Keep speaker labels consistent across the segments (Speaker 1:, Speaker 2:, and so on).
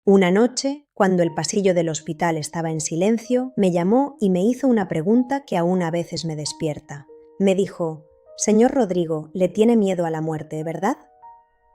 Speaker 1: Una noche, cuando el pasillo del hospital estaba en silencio, me llamó y me hizo una pregunta que aún a veces me despierta. Me dijo: «Señor Rodrigo, le tiene miedo a la muerte, ¿verdad?».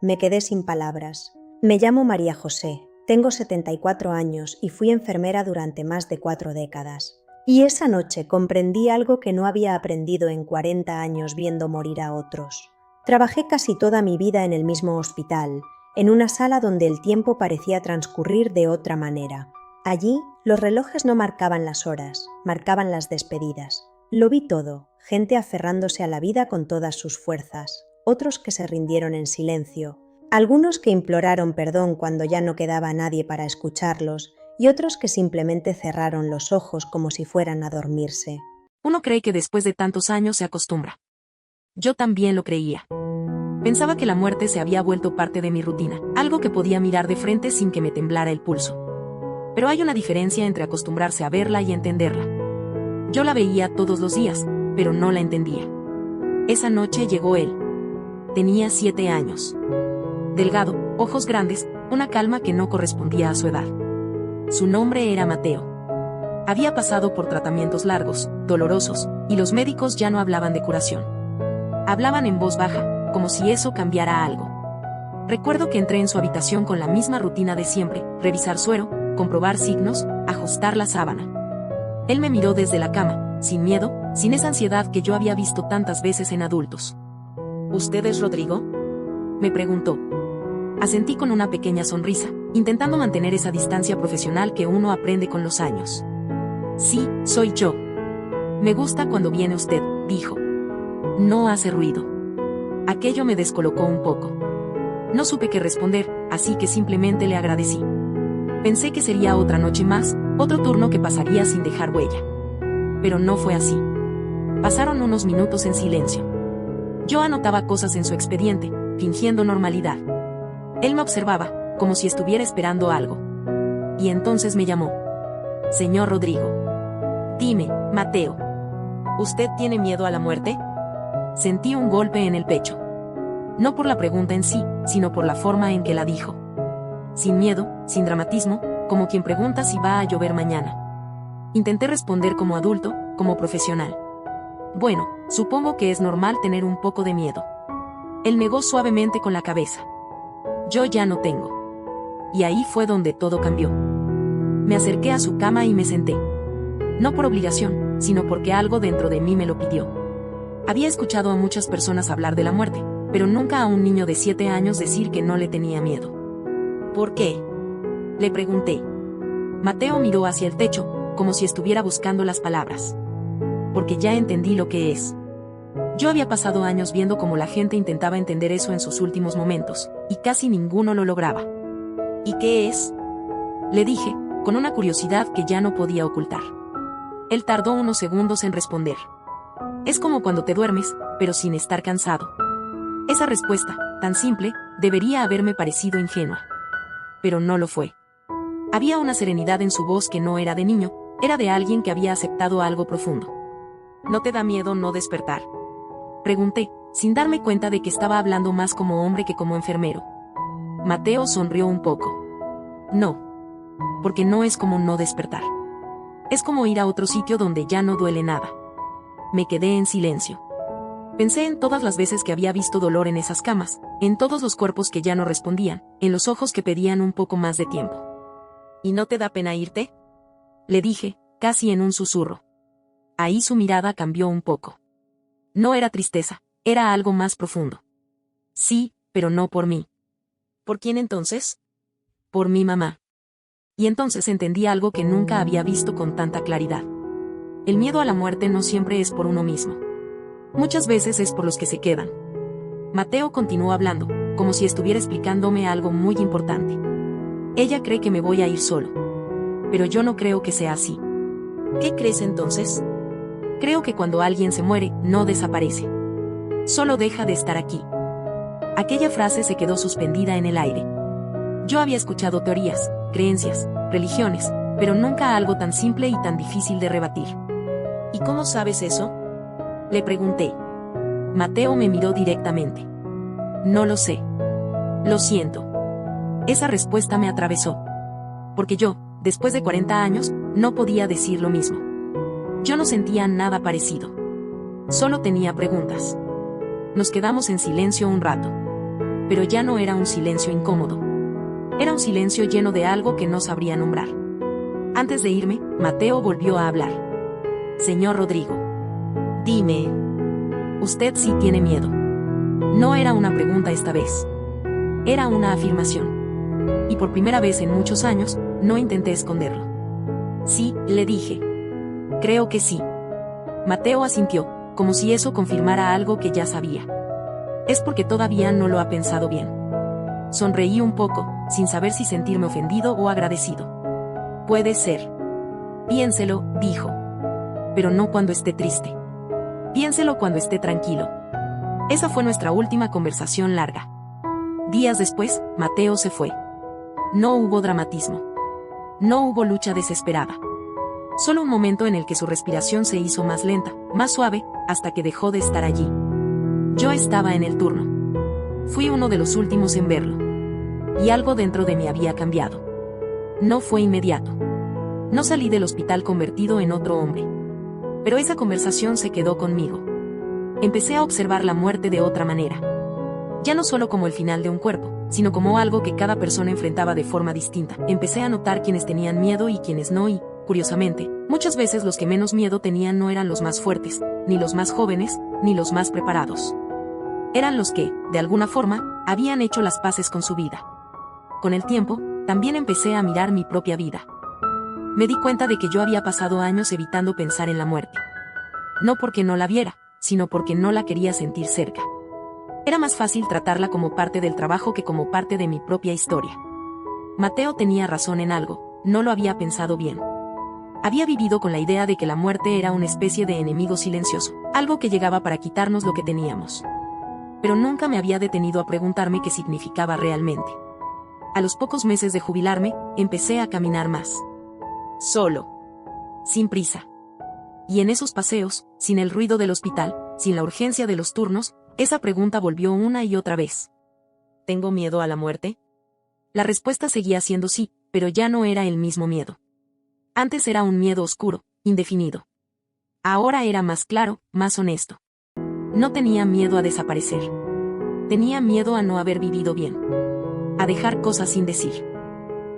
Speaker 1: Me quedé sin palabras. Me llamo María José, tengo 74 años y fui enfermera durante más de 4 décadas. Y esa noche comprendí algo que no había aprendido en 40 años viendo morir a otros. Trabajé casi toda mi vida en el mismo hospital, en una sala donde el tiempo parecía transcurrir de otra manera. Allí, los relojes no marcaban las horas, marcaban las despedidas. Lo vi todo, gente aferrándose a la vida con todas sus fuerzas, otros que se rindieron en silencio, algunos que imploraron perdón cuando ya no quedaba nadie para escucharlos, y otros que simplemente cerraron los ojos como si fueran a dormirse.
Speaker 2: Uno cree que después de tantos años se acostumbra. Yo también lo creía. Pensaba que la muerte se había vuelto parte de mi rutina, algo que podía mirar de frente sin que me temblara el pulso. Pero hay una diferencia entre acostumbrarse a verla y entenderla. Yo la veía todos los días, pero no la entendía. Esa noche llegó él. Tenía 7 años. Delgado, ojos grandes, una calma que no correspondía a su edad. Su nombre era Mateo. Había pasado por tratamientos largos, dolorosos, y los médicos ya no hablaban de curación. Hablaban en voz baja, como si eso cambiara algo. Recuerdo que entré en su habitación con la misma rutina de siempre: revisar suero, comprobar signos, ajustar la sábana. Él me miró desde la cama, sin miedo, sin esa ansiedad que yo había visto tantas veces en adultos. ¿Usted es Rodrigo?, me preguntó. Asentí con una pequeña sonrisa, intentando mantener esa distancia profesional que uno aprende con los años. Sí, soy yo. Me gusta cuando viene usted, dijo. No hace ruido. Aquello me descolocó un poco. No supe qué responder, así que simplemente le agradecí. Pensé que sería otra noche más, otro turno que pasaría sin dejar huella. Pero no fue así. Pasaron unos minutos en silencio. Yo anotaba cosas en su expediente, fingiendo normalidad. Él me observaba, como si estuviera esperando algo. Y entonces me llamó. Señor Rodrigo. Dime, Mateo. ¿Usted tiene miedo a la muerte? Sentí un golpe en el pecho. No por la pregunta en sí, sino por la forma en que la dijo. Sin miedo, sin dramatismo, como quien pregunta si va a llover mañana. Intenté responder como adulto, como profesional. Bueno, supongo que es normal tener un poco de miedo. Él negó suavemente con la cabeza. Yo ya no tengo. Y ahí fue donde todo cambió. Me acerqué a su cama y me senté. No por obligación, sino porque algo dentro de mí me lo pidió. Había escuchado a muchas personas hablar de la muerte, pero nunca a un niño de 7 años decir que no le tenía miedo. ¿Por qué?, le pregunté. Mateo miró hacia el techo, como si estuviera buscando las palabras. Porque ya entendí lo que es. Yo había pasado años viendo cómo la gente intentaba entender eso en sus últimos momentos, y casi ninguno lo lograba. ¿Y qué es?, le dije, con una curiosidad que ya no podía ocultar. Él tardó unos segundos en responder. Es como cuando te duermes, pero sin estar cansado. Esa respuesta, tan simple, debería haberme parecido ingenua. Pero no lo fue. Había una serenidad en su voz que no era de niño, era de alguien que había aceptado algo profundo. ¿No te da miedo no despertar?, pregunté, sin darme cuenta de que estaba hablando más como hombre que como enfermero. Mateo sonrió un poco. No. Porque no es como no despertar. Es como ir a otro sitio donde ya no duele nada. Me quedé en silencio. Pensé en todas las veces que había visto dolor en esas camas, en todos los cuerpos que ya no respondían, en los ojos que pedían un poco más de tiempo. ¿Y no te da pena irte?, le dije, casi en un susurro. Ahí su mirada cambió un poco. No era tristeza, era algo más profundo. Sí, pero no por mí. ¿Por quién entonces? Por mi mamá. Y entonces entendí algo que nunca había visto con tanta claridad. El miedo a la muerte no siempre es por uno mismo. Muchas veces es por los que se quedan. Mateo continuó hablando, como si estuviera explicándome algo muy importante. Ella cree que me voy a ir solo. Pero yo no creo que sea así. ¿Qué crees entonces? Creo que cuando alguien se muere, no desaparece. Solo deja de estar aquí. Aquella frase se quedó suspendida en el aire. Yo había escuchado teorías, creencias, religiones, pero nunca algo tan simple y tan difícil de rebatir. ¿Y cómo sabes eso?, le pregunté. Mateo me miró directamente. No lo sé. Lo siento. Esa respuesta me atravesó. porque yo, después de 40 años, no podía decir lo mismo. Yo no sentía nada parecido. Solo tenía preguntas. Nos quedamos en silencio un rato. Pero ya no era un silencio incómodo. Era un silencio lleno de algo que no sabría nombrar. Antes de irme, Mateo volvió a hablar. Señor Rodrigo. Dime. Usted sí tiene miedo. No era una pregunta esta vez. Era una afirmación. Y por primera vez en muchos años, no intenté esconderlo. Sí, le dije. Creo que sí. Mateo asintió, como si eso confirmara algo que ya sabía. Es porque todavía no lo ha pensado bien. Sonreí un poco, sin saber si sentirme ofendido o agradecido. Puede ser. Piénselo, dijo. Pero no cuando esté triste. Piénselo cuando esté tranquilo. Esa fue nuestra última conversación larga. Días después, Mateo se fue. No hubo dramatismo. No hubo lucha desesperada. Solo un momento en el que su respiración se hizo más lenta, más suave, hasta que dejó de estar allí. Yo estaba en el turno. Fui uno de los últimos en verlo. Y algo dentro de mí había cambiado. No fue inmediato. No salí del hospital convertido en otro hombre. Pero esa conversación se quedó conmigo. Empecé a observar la muerte de otra manera. Ya no solo como el final de un cuerpo, sino como algo que cada persona enfrentaba de forma distinta. Empecé a notar quienes tenían miedo y quienes no y, curiosamente, muchas veces los que menos miedo tenían no eran los más fuertes, ni los más jóvenes, ni los más preparados. Eran los que, de alguna forma, habían hecho las paces con su vida. Con el tiempo, también empecé a mirar mi propia vida. Me di cuenta de que yo había pasado años evitando pensar en la muerte. No porque no la viera, sino porque no la quería sentir cerca. Era más fácil tratarla como parte del trabajo que como parte de mi propia historia. Mateo tenía razón en algo, no lo había pensado bien. Había vivido con la idea de que la muerte era una especie de enemigo silencioso, algo que llegaba para quitarnos lo que teníamos. Pero nunca me había detenido a preguntarme qué significaba realmente. A los pocos meses de jubilarme, empecé a caminar más. Solo. Sin prisa. Y en esos paseos, sin el ruido del hospital, sin la urgencia de los turnos, esa pregunta volvió una y otra vez. ¿Tengo miedo a la muerte? La respuesta seguía siendo sí, pero ya no era el mismo miedo. Antes era un miedo oscuro, indefinido. Ahora era más claro, más honesto. No tenía miedo a desaparecer. Tenía miedo a no haber vivido bien. A dejar cosas sin decir.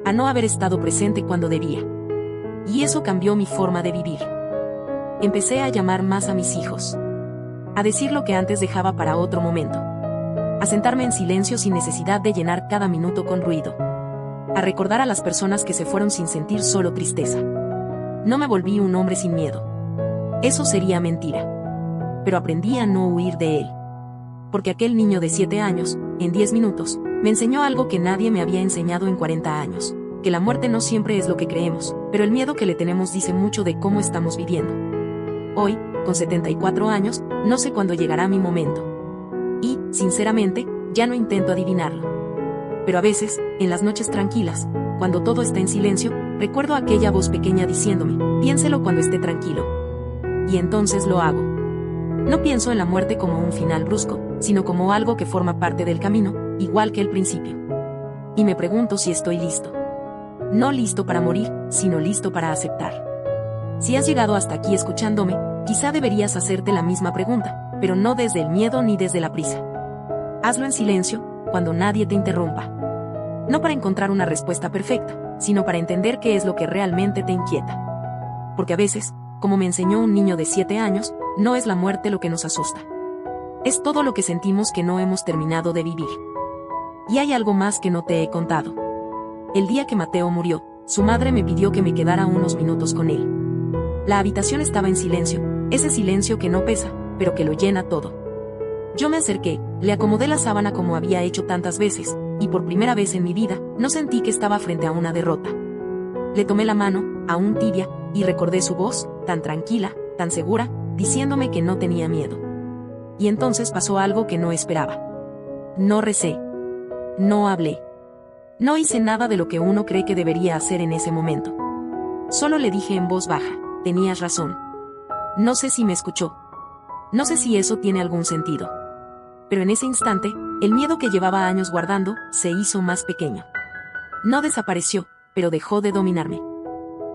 Speaker 2: A no haber estado presente cuando debía. Y eso cambió mi forma de vivir. Empecé a llamar más a mis hijos. A decir lo que antes dejaba para otro momento. A sentarme en silencio sin necesidad de llenar cada minuto con ruido. A recordar a las personas que se fueron sin sentir solo tristeza. No me volví un hombre sin miedo. Eso sería mentira. Pero aprendí a no huir de él. Porque aquel niño de 7 años, en 10 minutos, me enseñó algo que nadie me había enseñado en 40 años. Que la muerte no siempre es lo que creemos, pero el miedo que le tenemos dice mucho de cómo estamos viviendo. Hoy, con 74 años, no sé cuándo llegará mi momento. Y, sinceramente, ya no intento adivinarlo. Pero a veces, en las noches tranquilas, cuando todo está en silencio, recuerdo aquella voz pequeña diciéndome, piénselo cuando esté tranquilo. Y entonces lo hago. No pienso en la muerte como un final brusco, sino como algo que forma parte del camino, igual que el principio. Y me pregunto si estoy listo. No listo para morir, sino listo para aceptar. Si has llegado hasta aquí escuchándome, quizá deberías hacerte la misma pregunta, pero no desde el miedo ni desde la prisa. Hazlo en silencio, cuando nadie te interrumpa. No para encontrar una respuesta perfecta, sino para entender qué es lo que realmente te inquieta. Porque a veces, como me enseñó un niño de 7 años, no es la muerte lo que nos asusta. Es todo lo que sentimos que no hemos terminado de vivir. Y hay algo más que no te he contado. El día que Mateo murió, su madre me pidió que me quedara unos minutos con él. La habitación estaba en silencio, ese silencio que no pesa, pero que lo llena todo. Yo me acerqué, le acomodé la sábana como había hecho tantas veces, y por primera vez en mi vida, no sentí que estaba frente a una derrota. Le tomé la mano, aún tibia, y recordé su voz, tan tranquila, tan segura, diciéndome que no tenía miedo. Y entonces pasó algo que no esperaba. No recé. No hablé. No hice nada de lo que uno cree que debería hacer en ese momento. Solo le dije en voz baja, tenías razón. No sé si me escuchó. No sé si eso tiene algún sentido. Pero en ese instante, el miedo que llevaba años guardando, se hizo más pequeño. No desapareció, pero dejó de dominarme.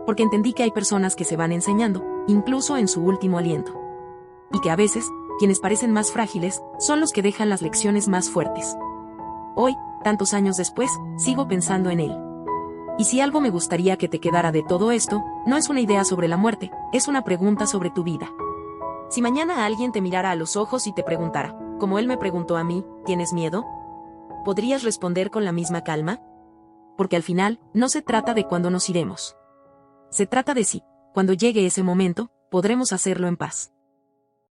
Speaker 2: Porque entendí que hay personas que se van enseñando, incluso en su último aliento. Y que a veces, quienes parecen más frágiles, son los que dejan las lecciones más fuertes. Hoy, tantos años después, sigo pensando en él. Y si algo me gustaría que te quedara de todo esto, no es una idea sobre la muerte, es una pregunta sobre tu vida. Si mañana alguien te mirara a los ojos y te preguntara, como él me preguntó a mí, ¿tienes miedo? ¿Podrías responder con la misma calma? Porque al final, no se trata de cuándo nos iremos. Se trata de si, cuando llegue ese momento, podremos hacerlo en paz.